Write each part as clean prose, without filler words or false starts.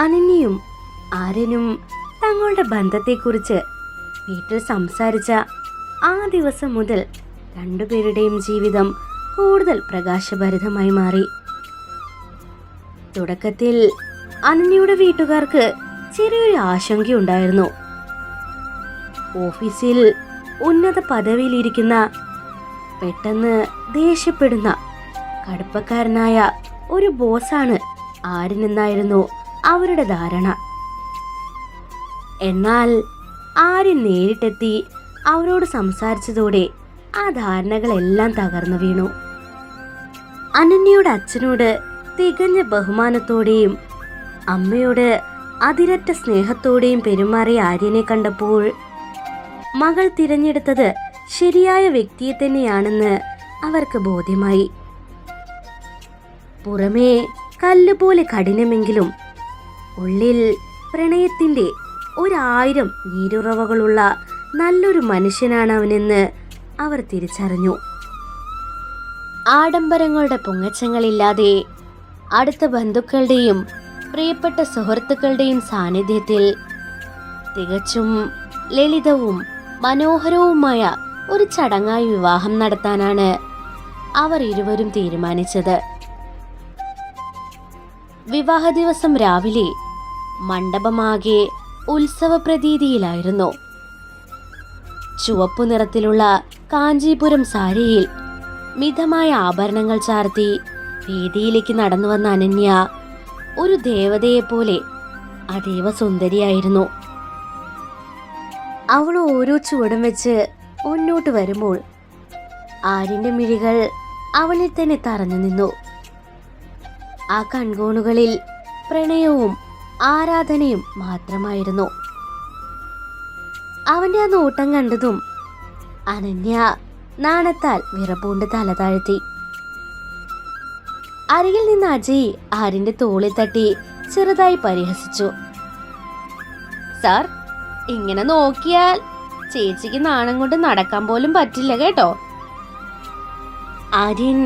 അനന്യയും ആര്യനും തങ്ങളുടെ ബന്ധത്തെക്കുറിച്ച് വീട്ടിൽ സംസാരിച്ച ആ ദിവസം മുതൽ രണ്ടുപേരുടെയും ജീവിതം കൂടുതൽ പ്രകാശഭരിതമായി മാറി. തുടക്കത്തിൽ അനന്യയുടെ വീട്ടുകാർക്ക് ചെറിയൊരു ആശങ്കയുണ്ടായിരുന്നു. ഓഫീസിൽ ഉന്നത പദവിയിലിരിക്കുന്ന, പെട്ടെന്ന് ദേഷ്യപ്പെടുന്ന, കടുപ്പക്കാരനായ ഒരു ബോസാണ് ആര്യനെന്നായിരുന്നു അവരുടെ ധാരണ. എന്നാൽ ആര്യൻ നേരിട്ടെത്തി അവരോട് സംസാരിച്ചതോടെ ആ ധാരണകളെല്ലാം തകർന്നു വീണു. അനന്യയുടെ അച്ഛനോട് തികഞ്ഞ ബഹുമാനത്തോടെയും അമ്മയോട് അതിരറ്റ സ്നേഹത്തോടെയും പെരുമാറിയ ആര്യനെ കണ്ടപ്പോൾ മകൾ തിരഞ്ഞെടുത്തത് ശരിയായ വ്യക്തിയെ തന്നെയാണെന്ന് അവർക്ക് ബോധ്യമായി. പുറമേ കല്ലുപോലെ കഠിനമെങ്കിലും ഉള്ളിൽ പ്രണയത്തിന്റെ 1000 നീരുറവകളുള്ള നല്ലൊരു മനുഷ്യനാണ് അവനെന്ന് അവർ തിരിച്ചറിഞ്ഞു. ആഡംബരങ്ങളുടെ പൊങ്ങച്ചങ്ങളില്ലാതെ അടുത്ത ബന്ധുക്കളുടെയും പ്രിയപ്പെട്ട സുഹൃത്തുക്കളുടെയും സാന്നിധ്യത്തിൽ തികച്ചും ലളിതവും മനോഹരവുമായ ഒരു ചടങ്ങായി വിവാഹം നടത്താനാണ് അവർ ഇരുവരും തീരുമാനിച്ചത്. വിവാഹ ദിവസം രാവിലെ മണ്ഡപമാകെ ഉത്സവ പ്രതീതിയിലായിരുന്നു. ചുവപ്പു നിറത്തിലുള്ള കാഞ്ചീപുരം സാരിയിൽ മിതമായ ആഭരണങ്ങൾ ചാർത്തി വേദിയിലേക്ക് നടന്നു വന്ന അനന്യ ഒരു ദേവതയെപ്പോലെ അതീവ സുന്ദരിയായിരുന്നു. അവൾ ഓരോ ചുവടും വെച്ച് മുന്നോട്ട് വരുമ്പോൾ ആര്യന്റെ മിഴികൾ അവളിൽ തന്നെ തറഞ്ഞു നിന്നു. ആ കൺകോണുകളിൽ പ്രണയവും ആരാധനയും മാത്രമായിരുന്നു. അവന്റെ ആ നോട്ടം കണ്ടതും അനന്യ നാണത്താൽ വിറപൂണ്ട് തല താഴ്ത്തി. അരികിൽ നിന്ന് അജയ് ആര്യന്റെ തോളിൽ തട്ടി ചെറുതായി പരിഹസിച്ചു. സാർ, ഇങ്ങനെ നോക്കിയാൽ ചേച്ചിക്ക് നാണം കൊണ്ട് നടക്കാൻ പോലും പറ്റില്ല കേട്ടോ. ആര്യൻ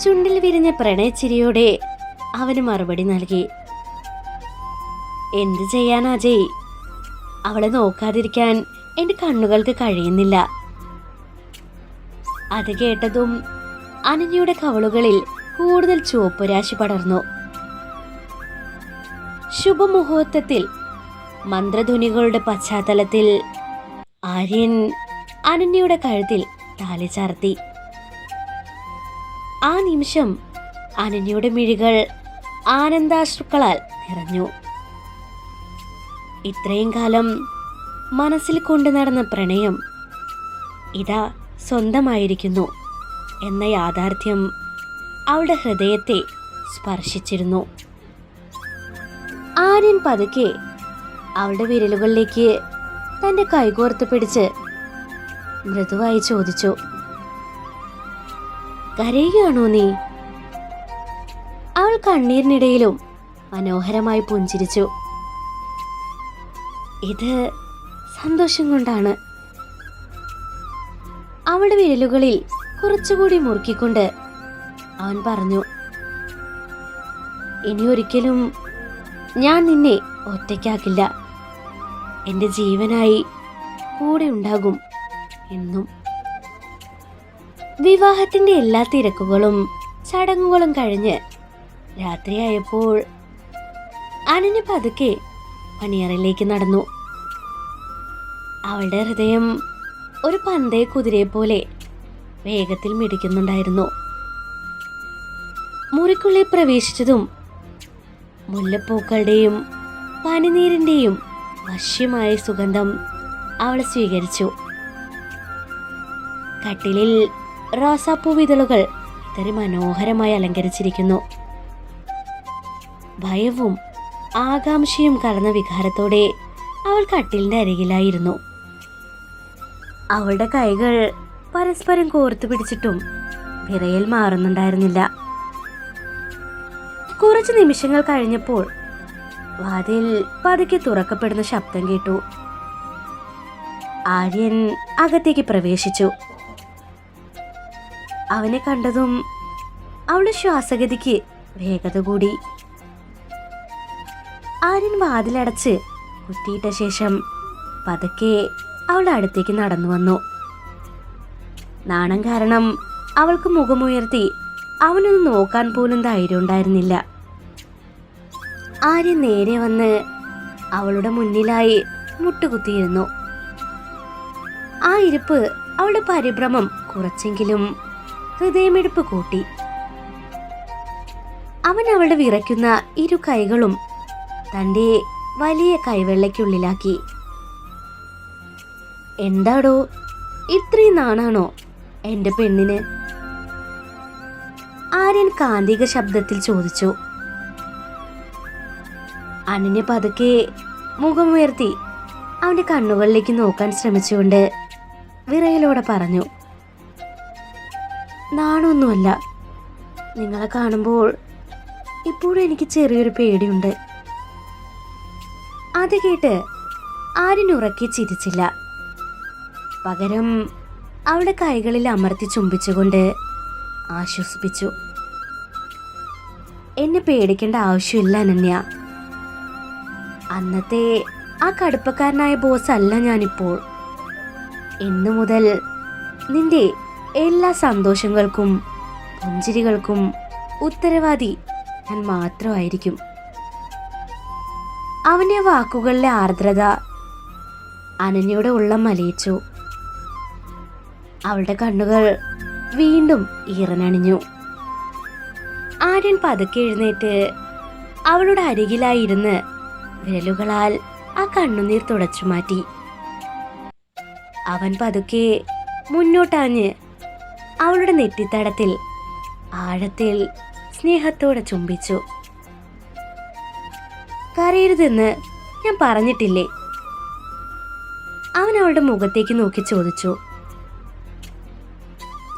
ചുണ്ടിൽ വിരിഞ്ഞ പ്രണയച്ചിരിയോടെ അവന് മറുപടി നൽകി. എന്ത് ചെയ്യാൻ അജയ്, അവളെ നോക്കാതിരിക്കാൻ എന്റെ കണ്ണുകൾക്ക് കഴിയുന്നില്ല. അത് കേട്ടതും അനന്യയുടെ കവളുകളിൽ കൂടുതൽ ചുവപ്പുരാശി പടർന്നു. ശുഭമുഹൂർത്തത്തിൽ മന്ത്രധ്വനികളുടെ പശ്ചാത്തലത്തിൽ ആര്യൻ അനന്യയുടെ കഴുത്തിൽ താലി ചാർത്തി. ആ നിമിഷം അനന്യയുടെ മിഴികൾ ആനന്ദാശ്രുക്കളാൽ നിറഞ്ഞു. ഇത്രയും കാലം മനസ്സിൽ കൊണ്ടു നടന്ന പ്രണയം ഇതാ സ്വന്തമായിരിക്കുന്നു എന്ന യാഥാർത്ഥ്യം അവളുടെ ഹൃദയത്തെ സ്പർശിച്ചിരുന്നു. ആര്യൻ പതുക്കെ അവളുടെ വിരലുകളിലേക്ക് തന്റെ കൈകോർത്ത് പിടിച്ച് മൃദുവായി ചോദിച്ചു, കരയുകയാണോ നീ? അവൾ കണ്ണീരിനിടയിലും മനോഹരമായി പുഞ്ചിരിച്ചു. ഇത് സന്തോഷം കൊണ്ടാണ്. അവളുടെ വിരലുകളിൽ കുറച്ചുകൂടി മുറുക്കിക്കൊണ്ട് അവൻ പറഞ്ഞു, ഇനിയൊരിക്കലും ഞാൻ നിന്നെ ഒറ്റയ്ക്കാക്കില്ല. എൻ്റെ ജീവനായി കൂടെ ഉണ്ടാകും എന്നും. വിവാഹത്തിന്റെ എല്ലാ തിരക്കുകളും ചടങ്ങുകളും കഴിഞ്ഞ് രാത്രിയായപ്പോൾ അനന്യ പതുക്കെ മണിയറയിലേക്ക് നടന്നു. അവളുടെ ഹൃദയം ഒരു പന്തയ കുതിരയെ പോലെ വേഗത്തിൽ മിടിക്കുന്നുണ്ടായിരുന്നു. മുറിക്കുള്ളിൽ പ്രവേശിച്ചതും മുല്ലപ്പൂക്കളുടെയും പനിനീരിന്റെയും വശ്യമായ സുഗന്ധം അവളെ സ്വീകരിച്ചു. കട്ടിലിൽ റോസാപ്പൂ വിതളുകൾ ഇത്ര മനോഹരമായി അലങ്കരിച്ചിരിക്കുന്നു. ഭയവും ആകാംക്ഷയും കലർന്ന വികാരത്തോടെ അവൾ കട്ടിലിന്റെ അരികിലായിരുന്നു. അവളുടെ കൈകൾ പരസ്പരം കോർത്തു പിടിച്ചിട്ടും വിറയൽ മാറുന്നുണ്ടായിരുന്നില്ല. കുറച്ചു നിമിഷങ്ങൾ കഴിഞ്ഞപ്പോൾ വാതിൽ പതുക്കെ തുറക്കപ്പെടുന്ന ശബ്ദം കേട്ടു. ആര്യൻ അകത്തേക്ക് പ്രവേശിച്ചു. അവനെ കണ്ടതും അവളുടെ ശ്വാസഗതിക്ക് വേഗത കൂടി. ആര്യൻ വാതിലടച്ച് കുറ്റിയിട്ട ശേഷം പതുക്കെ അവളുടെ അടുത്തേക്ക് നടന്നു വന്നു. നാണം കാരണം അവൾക്ക് മുഖമുയർത്തി അവനൊന്ന് നോക്കാൻ പോലും ധൈര്യം ഉണ്ടായിരുന്നില്ല. ആര്യൻ നേരെ വന്ന് അവളുടെ മുന്നിലായി മുട്ടുകുത്തിയിരുന്നു. ആ ഇരിപ്പ് അവളുടെ പരിഭ്രമം കുറച്ചെങ്കിലും ഹൃദയമിടിപ്പ് കൂട്ടി. അവൻ അവളുടെ വിറയ്ക്കുന്ന ഇരു കൈകളും തൻ്റെ വലിയ കൈവെള്ളയ്ക്കുള്ളിലാക്കി. എന്താടോ, ഇത്രയും നാണാണോ എന്റെ പെണ്ണിന്? ആര്യൻ കാന്തിക ശബ്ദത്തിൽ ചോദിച്ചു. അനന്യ പതുക്കെ മുഖമുയർത്തി അവന്റെ കണ്ണുകളിലേക്ക് നോക്കാൻ ശ്രമിച്ചുകൊണ്ട് വിറയലോടെ പറഞ്ഞു, നാണൊന്നുമല്ല. നിങ്ങളെ കാണുമ്പോൾ ഇപ്പോഴും എനിക്ക് ചെറിയൊരു പേടിയുണ്ട്. അത് കേട്ട് ആര്യൻ ഉറക്കി ചിരിച്ചില്ല. പകരം അവളുടെ കൈകളിൽ അമർത്തി ചുംബിച്ചുകൊണ്ട് ആശ്വസിപ്പിച്ചു. എന്നെ പേടിക്കേണ്ട ആവശ്യമില്ല അനന്യ. അന്നത്തെ ആ കടുപ്പക്കാരനായ ബോസ് അല്ല ഞാനിപ്പോൾ. ഇന്നു മുതൽ നിന്റെ എല്ലാ സന്തോഷങ്ങൾക്കും പുഞ്ചിരികൾക്കും ഉത്തരവാദി ഞാൻ മാത്രമായിരിക്കും. അവന്റെ വാക്കുകളിലെ ആർദ്രത അനന്യയുടെ ഉള്ളം മലയിച്ചു. അവളുടെ കണ്ണുകൾ വീണ്ടും ഈറനണിഞ്ഞു. ആര്യൻ പതുക്കെ എഴുന്നേറ്റ് അവളുടെ അരികിലായിരുന്ന് വിരലുകളാൽ ആ കണ്ണുനീർ തുടച്ചു മാറ്റി. അവൻ പതുക്കെ മുന്നോട്ടാഞ്ഞ് അവളുടെ നെറ്റിത്തടത്തിൽ ആഴത്തിൽ സ്നേഹത്തോടെ ചുംബിച്ചു. കരയരുതെന്ന് ഞാൻ പറഞ്ഞിട്ടില്ലേ? അവൻ അവളുടെ മുഖത്തേക്ക് നോക്കി ചോദിച്ചു.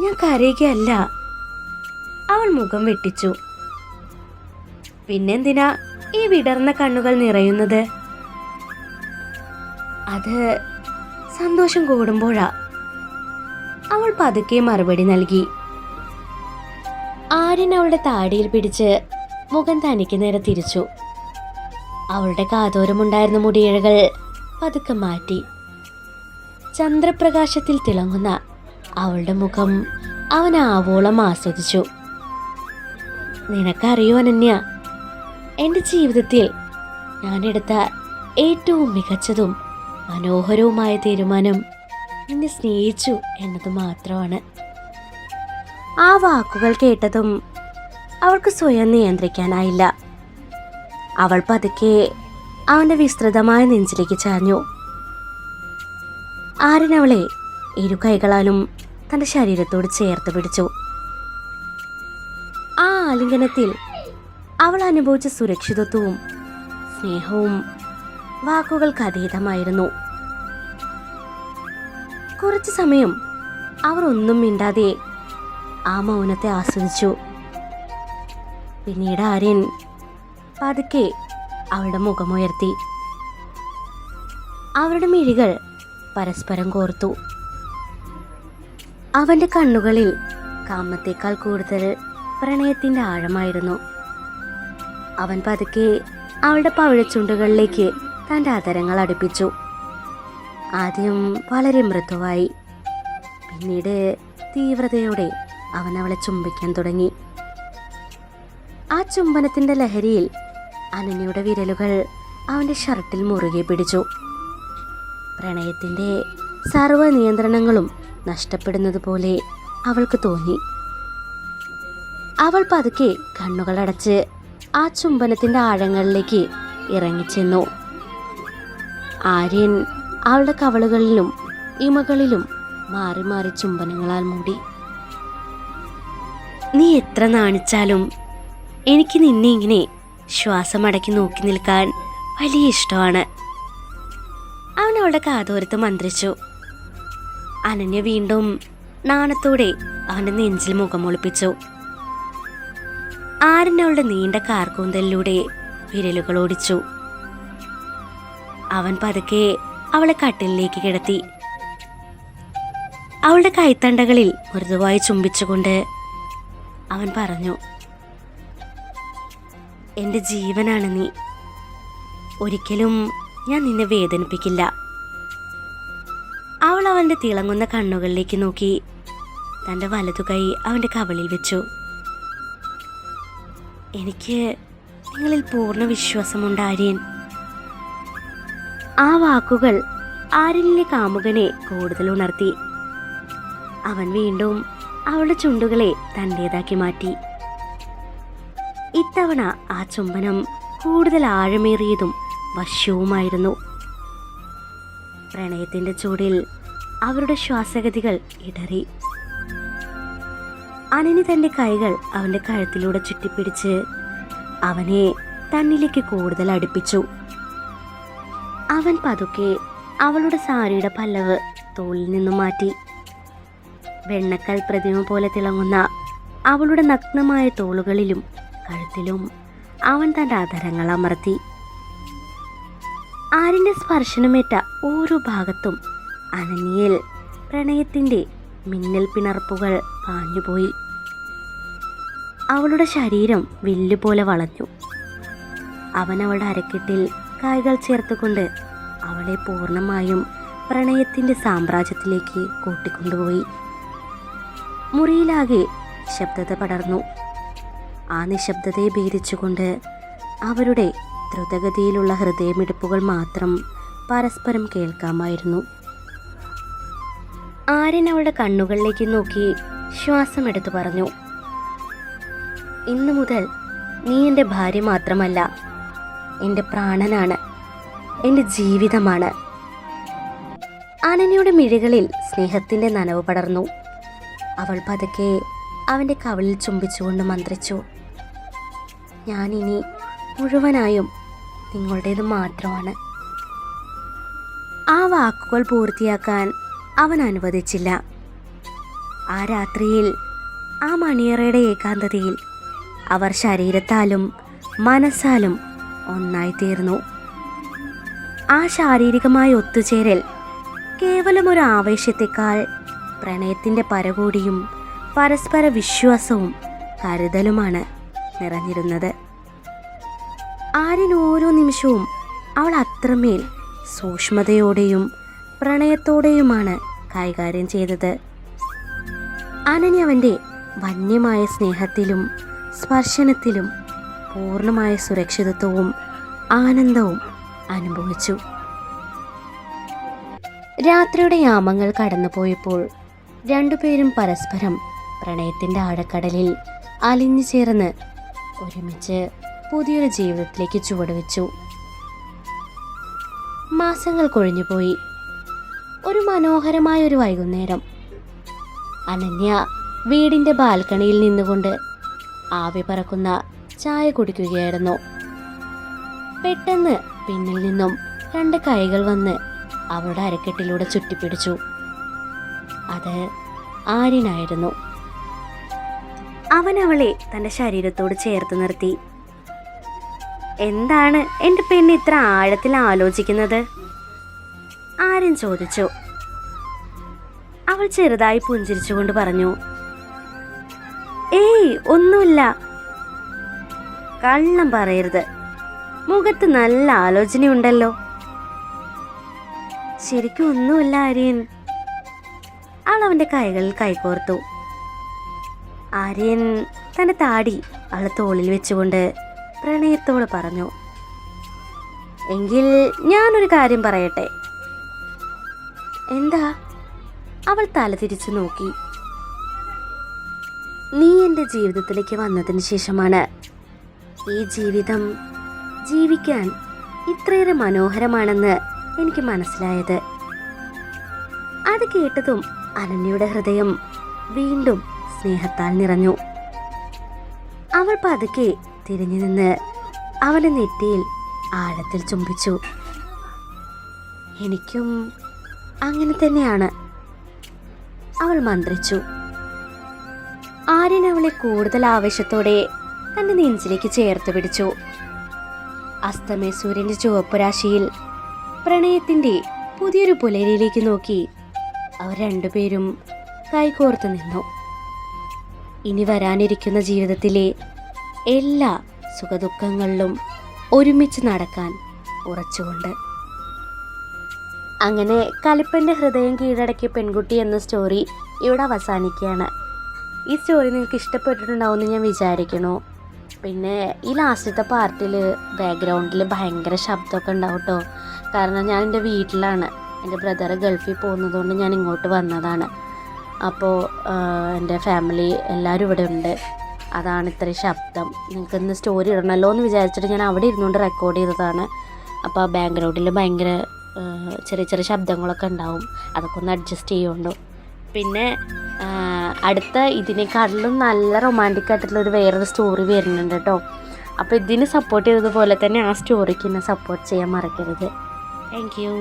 ഞാൻ കരയുകയല്ല. അവൾ മുഖം വെട്ടിച്ചു. പിന്നെന്തിനാ ഈ വിടർന്ന കണ്ണുകൾ നിറയുന്നത്? അത് സന്തോഷം കൂടുമ്പോഴാ. അവൾ പതുക്കെ മറുപടി നൽകി. ആര്യൻ അവളുടെ താടിയിൽ പിടിച്ച് മുഖം തനിക്ക് നേരെ തിരിച്ചു. അവളുടെ കാതോരമുണ്ടായിരുന്ന മുടിയിഴകൾ പതുക്കെ മാറ്റി. ചന്ദ്രപ്രകാശത്തിൽ തിളങ്ങുന്ന അവളുടെ മുഖം അവൻ ആവോളം ആസ്വദിച്ചു. നിനക്കറിയോ അനന്യ, എൻ്റെ ജീവിതത്തിൽ ഞാനെടുത്ത ഏറ്റവും മികച്ചതും മനോഹരവുമായ തീരുമാനം നിന്നെ സ്നേഹിച്ചു എന്നത് മാത്രമാണ്. ആ വാക്കുകൾ കേട്ടതും അവൾക്ക് സ്വയം നിയന്ത്രിക്കാനായില്ല. അവൾ പതുക്കെ അവന്റെ വിസ്തൃതമായ നെഞ്ചിലേക്ക് ചാഞ്ഞു. ആര്യൻ അവളെ ഇരു കൈകളാലും തന്റെ ശരീരത്തോട് ചേർത്ത് പിടിച്ചു. ആ ആലിംഗനത്തിൽ അവൾ അനുഭവിച്ച സുരക്ഷിതത്വവും സ്നേഹവും വാക്കുകൾക്ക് അതീതമായിരുന്നു. കുറച്ചു സമയം അവർ ഒന്നും മിണ്ടാതെ ആ മൗനത്തെ ആസ്വദിച്ചു. പിന്നീട് ആര്യൻ പതുക്കെ അവളുടെ മുഖമുയർത്തി. അവരുടെ മിഴികൾ പരസ്പരം കോർത്തു. അവന്റെ കണ്ണുകളിൽ കാമത്തേക്കാൾ കൂടുതൽ പ്രണയത്തിന്റെ ആഴമായിരുന്നു. അവൻ പതുക്കെ അവളുടെ പവിഴച്ചുണ്ടുകളിലേക്ക് തൻ്റെ ആദരങ്ങൾ അടുപ്പിച്ചു. ആദ്യം വളരെ മൃദുവായി, പിന്നീട് തീവ്രതയോടെ അവൻ അവളെ ചുംബിക്കാൻ തുടങ്ങി. ആ ചുംബനത്തിന്റെ ലഹരിയിൽ അനന്യയുടെ വിരലുകൾ അവന്റെ ഷർട്ടിൽ മുറുകെ പിടിച്ചു. പ്രണയത്തിന്റെ സർവ്വ നിയന്ത്രണങ്ങളും നഷ്ടപ്പെടുന്നത് പോലെ അവൾക്ക് തോന്നി. അവൾ പതുക്കെ കണ്ണുകളടച്ച് ആ ചുംബനത്തിന്റെ ആഴങ്ങളിലേക്ക് ഇറങ്ങിച്ചെന്നു. ആര്യൻ അവളുടെ കവളുകളിലും ഇമകളിലും മാറി മാറി ചുംബനങ്ങളാൽ മൂടി. നീ എത്ര നാണിച്ചാലും എനിക്ക് നിന്നെ ഇങ്ങനെ ശ്വാസമടക്കി നോക്കി നിൽക്കാൻ വലിയ ഇഷ്ടമാണ്. അവൻ അവളുടെ കാതോരത്ത് മന്ത്രിച്ചു. അനന്യ വീണ്ടും നാണത്തോടെ അവന്റെ നെഞ്ചിൽ മുഖമൊളിപ്പിച്ചു. ആര്യൻ അവളുടെ നീണ്ട കാർക്കൂന്തലിലൂടെ വിരലുകൾ ഓടിച്ചു. അവൻ പതുക്കെ അവളെ കട്ടിലിലേക്ക് കിടത്തി. അവളുടെ കൈത്തണ്ടകളിൽ മൃദുവായി ചുംബിച്ചുകൊണ്ട് അവൻ പറഞ്ഞു, എന്റെ ജീവനാണ് നീ. ഒരിക്കലും ഞാൻ നിന്നെ വേദനിപ്പിക്കില്ല. അവൾ അവൻ്റെ തിളങ്ങുന്ന കണ്ണുകളിലേക്ക് നോക്കി തൻ്റെ വലതുകൈ അവൻ്റെ കവിളിൽ വെച്ചു. എനിക്ക് നിങ്ങളിൽ പൂർണ്ണ വിശ്വാസമുണ്ട് ആര്യൻ. ആ വാക്കുകൾ ആര്യനിലെ കാമുകനെ കൂടുതൽ ഉണർത്തി. അവൻ വീണ്ടും അവളുടെ ചുണ്ടുകളെ തൻ്റേതാക്കി മാറ്റി. ഇത്തവണ ആ ചുംബനം കൂടുതൽ ആഴമേറിയതും വശ്യവുമായിരുന്നു. പ്രണയത്തിന്റെ ചൂടിൽ അവരുടെ ശ്വാസഗതികൾ ഇടറി. അനനി തന്റെ കൈകൾ അവന്റെ കഴുത്തിലൂടെ ചുറ്റിപ്പിടിച്ച് അവനെ തന്നിലേക്ക് കൂടുതൽ അടുപ്പിച്ചു. അവൻ പതുക്കെ അവളുടെ സാരിയുടെ പല്ലവ് തോളിൽ നിന്നും മാറ്റി. വെണ്ണക്കൽ പ്രതിമ പോലെ തിളങ്ങുന്ന അവളുടെ നഗ്നമായ തോളുകളിലും കഴുത്തിലും അവൻ തൻ്റെ ആധരങ്ങൾ അമർത്തി. ആര്യന്റെ സ്പർശനമേറ്റ ഓരോ ഭാഗത്തും അനന്യയിൽ പ്രണയത്തിന്റെ മിന്നൽ പിണർപ്പുകൾ പാഞ്ഞുപോയി. അവളുടെ ശരീരം വില്ലുപോലെ വളഞ്ഞു. അവൻ അവളുടെ അരക്കെട്ടിൽ കൈകൾ ചേർത്തുകൊണ്ട് അവളെ പൂർണ്ണമായും പ്രണയത്തിന്റെ സാമ്രാജ്യത്തിലേക്ക് കൂട്ടിക്കൊണ്ടുപോയി. മുറിയിലാകെ നിശബ്ദത പടർന്നു. ആ നിശബ്ദതയെ ഭേദിച്ചുകൊണ്ട് അവരുടെ ദ്രുതഗതിയിലുള്ള ഹൃദയമിടിപ്പുകൾ മാത്രം പരസ്പരം കേൾക്കാമായിരുന്നു. ആര്യൻ അവളുടെ കണ്ണുകളിലേക്ക് നോക്കി ശ്വാസമെടുത്തു പറഞ്ഞു, ഇന്നു മുതൽ നീ എൻ്റെ ഭാര്യ മാത്രമല്ല, എൻ്റെ പ്രാണനാണ്, എൻ്റെ ജീവിതമാണ്. അനന്യയുടെ മിഴികളിൽ സ്നേഹത്തിൻ്റെ നനവ് പടർന്നു. അവൾ പതുക്കെ അവൻ്റെ കവിളിൽ ചുംബിച്ചുകൊണ്ട് മന്ത്രിച്ചു, ഞാനിനി മുഴുവനായും നിങ്ങളുടേത് മാത്രമാണ്. ആ വാക്കുകൾ പൂർത്തിയാക്കാൻ അവൻ അനുവദിച്ചില്ല. ആ രാത്രിയിൽ, ആ മണിയറയുടെ ഏകാന്തതയിൽ അവർ ശരീരത്താലും മനസ്സാലും ഒന്നായി തീർന്നു. ആ ശാരീരികമായ ഒത്തുചേരൽ കേവലം ഒരു ആവേശത്തെക്കാൾ പ്രണയത്തിൻ്റെ പരകോടിയും പരസ്പര വിശ്വാസവും കരുതലുമാണ് നിറഞ്ഞിരുന്നത്. ആര്യൻ ഓരോ നിമിഷവും അവൾ അത്രമേൽ സൂക്ഷ്മതയോടെയും പ്രണയത്തോടെയുമാണ് കൈകാര്യം ചെയ്തത്. അനന്യ അവൻ്റെ വന്യമായ സ്നേഹത്തിലും സ്പർശനത്തിലും പൂർണ്ണമായ സുരക്ഷിതത്വവും ആനന്ദവും അനുഭവിച്ചു. രാത്രിയുടെ യാമങ്ങൾ കടന്നുപോയപ്പോൾ രണ്ടുപേരും പരസ്പരം പ്രണയത്തിൻ്റെ ആഴക്കടലിൽ അലിഞ്ഞു ചേർന്ന് ഒരുമിച്ച് പുതിയൊരു ജീവിതത്തിലേക്ക് ചുവടുവെച്ചു. മാസങ്ങൾ കൊഴിഞ്ഞുപോയി. ഒരു മനോഹരമായ ഒരു വൈകുന്നേരം അനന്യ വീടിൻ്റെ ബാൽക്കണിയിൽ നിന്നുകൊണ്ട് ആവി പറക്കുന്ന ചായ കുടിക്കുകയായിരുന്നു. പെട്ടെന്ന് പിന്നിൽ നിന്നും രണ്ട് കൈകൾ വന്ന് അവളുടെ അരക്കെട്ടിലൂടെ ചുറ്റിപ്പിടിച്ചു. അത് ആര്യനായിരുന്നു. അവൻ അവളെ തൻ്റെ ശരീരത്തോട് ചേർത്ത് നിർത്തി. എന്താണ് എൻ്റെ പെണ്ണ് ഇത്ര ആഴത്തിൽ ആലോചിക്കുന്നത്? ആര്യൻ ചോദിച്ചു. അവൾ ചെറുതായി പുഞ്ചിരിച്ചുകൊണ്ട് പറഞ്ഞു, ഏയ് ഒന്നുമില്ല. കള്ളം പറയരുത്, മുഖത്ത് നല്ല ആലോചനയുണ്ടല്ലോ. ശരിക്കും ഒന്നുമില്ല ആര്യൻ. അവൾ അവൻ്റെ കൈകളിൽ കൈകോർത്തു. ആര്യൻ തൻ്റെ താടി അവളെ തോളിൽ വെച്ചുകൊണ്ട് പ്രണയത്തോട് പറഞ്ഞു, എങ്കിൽ ഞാനൊരു കാര്യം പറയട്ടെ. എന്താ? അവൾ തല തിരിച്ചു നോക്കി. നീ എൻ്റെ ജീവിതത്തിലേക്ക് വന്നതിന് ശേഷമാണ് ഈ ജീവിതം ജീവിക്കാൻ ഇത്രയേറെ മനോഹരമാണെന്ന് എനിക്ക് മനസ്സിലായത്. അത് കേട്ടതും അനന്യയുടെ ഹൃദയം വീണ്ടും സ്നേഹത്താൽ നിറഞ്ഞു. അവൾ പതുക്കെ തിരിഞ്ഞു നിന്ന് അവന്റെ നെറ്റിയിൽ ആഴത്തിൽ ചുംബിച്ചു. എനിക്കും അങ്ങനെ തന്നെയാണ്, അവൾ മന്ത്രിച്ചു. ആര്യൻ അവളെ കൂടുതൽ ആവേശത്തോടെ തന്റെ നെഞ്ചിലേക്ക് ചേർത്ത് പിടിച്ചു. അസ്തമയ സൂര്യന്റെ ചുവപ്പുരാശിയിൽ പ്രണയത്തിന്റെ പുതിയൊരു പുലരിയിലേക്ക് നോക്കി അവർ രണ്ടുപേരും കൈകോർത്ത് നിന്നു. ഇനി വരാനിരിക്കുന്ന ജീവിതത്തിലെ എല്ലാ സുഖദുഃഖങ്ങളിലും ഒരുമിച്ച് നടക്കാൻ ഉറച്ചുകൊണ്ട്. അങ്ങനെ കലിപ്പൻ്റെ ഹൃദയം കീഴടക്കിയ പെൺകുട്ടി എന്ന സ്റ്റോറി ഇവിടെ അവസാനിക്കുകയാണ്. ഈ സ്റ്റോറി നിങ്ങൾക്ക് ഇഷ്ടപ്പെട്ടിട്ടുണ്ടാവുമെന്ന് ഞാൻ വിചാരിക്കുന്നു. പിന്നെ ഈ ലാസ്റ്റത്തെ പാർട്ടിൽ ബാക്ക്ഗ്രൗണ്ടിൽ ഭയങ്കര ശബ്ദമൊക്കെ ഉണ്ടാവും കേട്ടോ. കാരണം ഞാൻ എൻ്റെ വീട്ടിലാണ്. എൻ്റെ ബ്രദർ ഗൾഫിൽ പോകുന്നതുകൊണ്ട് ഞാൻ ഇങ്ങോട്ട് വന്നതാണ്. അപ്പോൾ എൻ്റെ ഫാമിലി എല്ലാവരും ഇവിടെ ഉണ്ട്. അതാണ് ഇത്രയും ശബ്ദം. നിങ്ങൾക്ക് ഇന്ന് സ്റ്റോറി ഇടണമല്ലോ എന്ന് വിചാരിച്ചിട്ട് ഞാൻ അവിടെ ഇരുന്നുകൊണ്ട് റെക്കോർഡ് ചെയ്തതാണ്. അപ്പോൾ ആ ബാക്ക്ഗ്രൗണ്ടിൽ ഭയങ്കര ചെറിയ ചെറിയ ശബ്ദങ്ങളൊക്കെ ഉണ്ടാവും. അതൊക്കെ ഒന്ന് അഡ്ജസ്റ്റ് ചെയ്യുന്നുണ്ടോ. പിന്നെ അടുത്ത ഇതിനേക്കാട്ടിലും നല്ല റൊമാൻറ്റിക് ആയിട്ടുള്ളൊരു വേറൊരു സ്റ്റോറി വരുന്നുണ്ട് കേട്ടോ. അപ്പോൾ ഇതിന് സപ്പോർട്ട് ചെയ്തതുപോലെ തന്നെ ആ സ്റ്റോറിക്ക് എന്നെ സപ്പോർട്ട് ചെയ്യാൻ മറക്കരുത്. Thank you.